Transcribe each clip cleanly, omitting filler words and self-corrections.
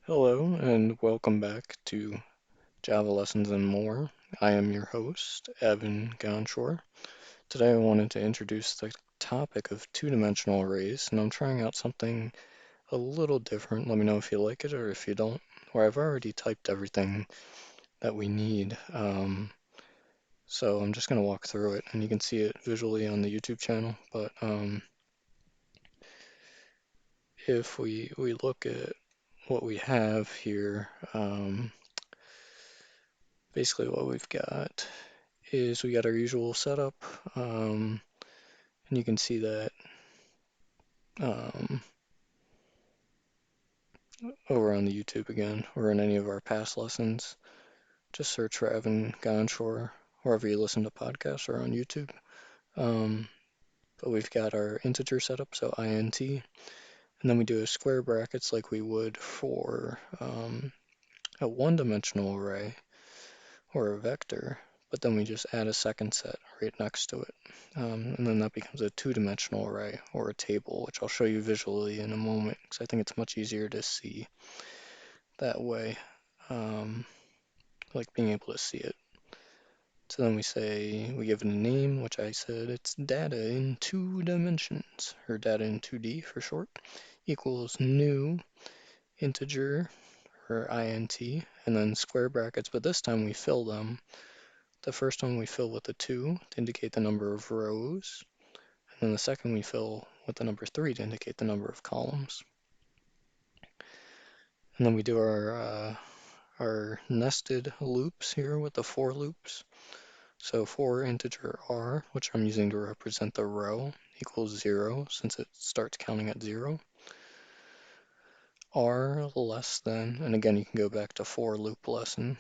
Hello and welcome back to Java Lessons and More. I am your host, Evan Gonshore. Today I wanted to introduce the topic of two-dimensional arrays, and I'm trying out something a little different. Let me know if you like it or if you don't, or I've already typed everything that we need. So I'm just going to walk through it, and you can see it visually on the YouTube channel. But if we look at what we have here, basically what we've got is we got our usual setup, and you can see that um, over on the YouTube again, or in any of our past lessons. Just search for Evan Gonshore wherever you listen to podcasts or on YouTube. Um, but we've got our integer setup, so int, and then we do a square brackets like we would for a one-dimensional array or a vector, but then we just add a second set right next to it. And then that becomes a two-dimensional array or a table, which I'll show you visually in a moment because I think it's much easier to see that way, um, like being able to see it. So then we give it a name, which I said it's data in two dimensions, or data in 2D for short, equals new integer, or int, and then square brackets, but this time we fill them. The first one we fill with a 2 to indicate the number of rows, and then the second we fill with the number 3 to indicate the number of columns. And then we do our nested loops here with the for loops. So for integer r, which I'm using to represent the row, equals 0 since it starts counting at 0. R less than, and again you can go back to for loop lesson,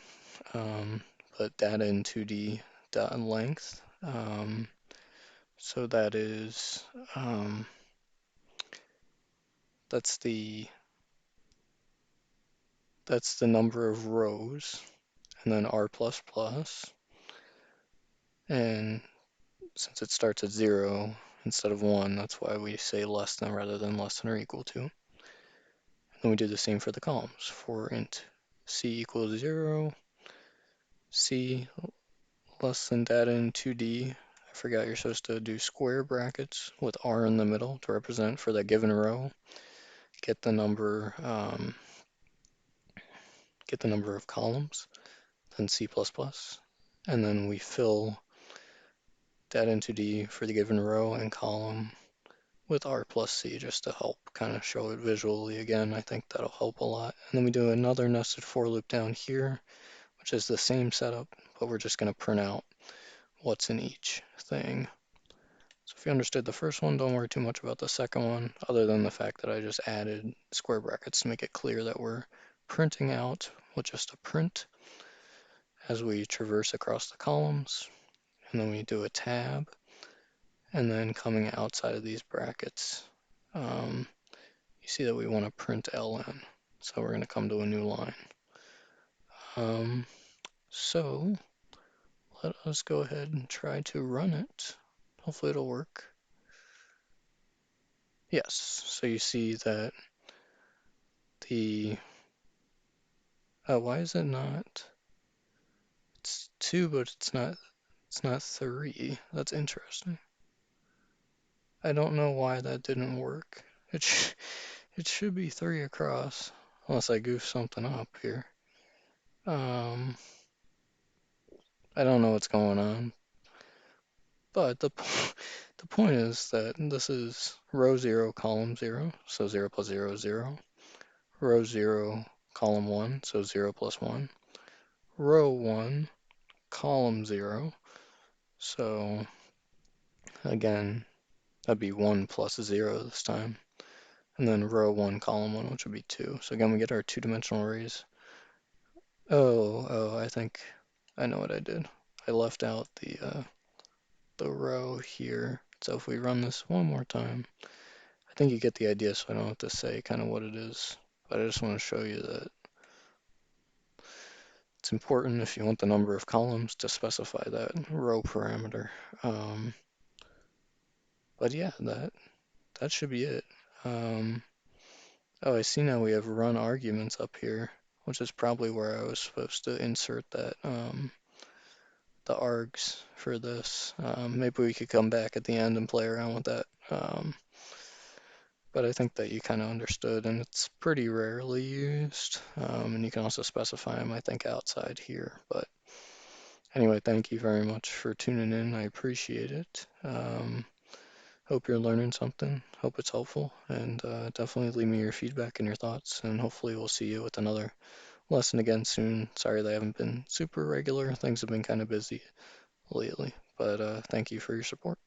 but data in 2D dot length. So that is, that's the number of rows, and then r plus plus, and since it starts at 0 instead of 1, that's why we say less than rather than less than or equal to. And then we do the same for the columns. For int c equals 0, c less than data in 2D. I forgot you're supposed to do square brackets with r in the middle to represent for that given row. Get the number of columns, then c++, and then we fill data in 2D for the given row and column with r plus c just to help kind of show it visually again. I think that'll help a lot. And then we do another nested for loop down here, which is the same setup, but we're just going to print out what's in each thing. So if you understood the first one, don't worry too much about the second one, other than the fact that I just added square brackets to make it clear that we're printing out with just a print as we traverse across the columns. And then we do a tab, and then coming outside of these brackets, you see that we want to print ln. So we're going to come to a new line. So let us go ahead and try to run it. Hopefully it'll work. Yes, so you see that the, why is it not, it's 2, but it's not 3. That's interesting. I don't know why that didn't work. It should be 3 across, unless I goof something up here. I don't know what's going on, but the point is that this is row 0, column 0, so 0 plus 0 is 0. Row 0, column 1, so 0 plus 1. Row 1, column 0, so again, that'd be 1 plus 0 this time. And then row 1, column 1, which would be 2. So again, we get our two-dimensional arrays. I think I know what I did. I left out the row here. So if we run this one more time, I think you get the idea, so I don't have to say kind of what it is. But I just want to show you that it's important if you want the number of columns to specify that row parameter. But yeah, that should be it. Oh, I see now we have run arguments up here, which is probably where I was supposed to insert that, the args for this. Maybe we could come back at the end and play around with that. But I think that you kind of understood, and it's pretty rarely used. And you can also specify them, I think, outside here. But anyway, thank you very much for tuning in. I appreciate it. Hope you're learning something. Hope it's helpful. And definitely leave me your feedback and your thoughts. And hopefully, we'll see you with another lesson again soon. Sorry they haven't been super regular. Things have been kind of busy lately. But thank you for your support.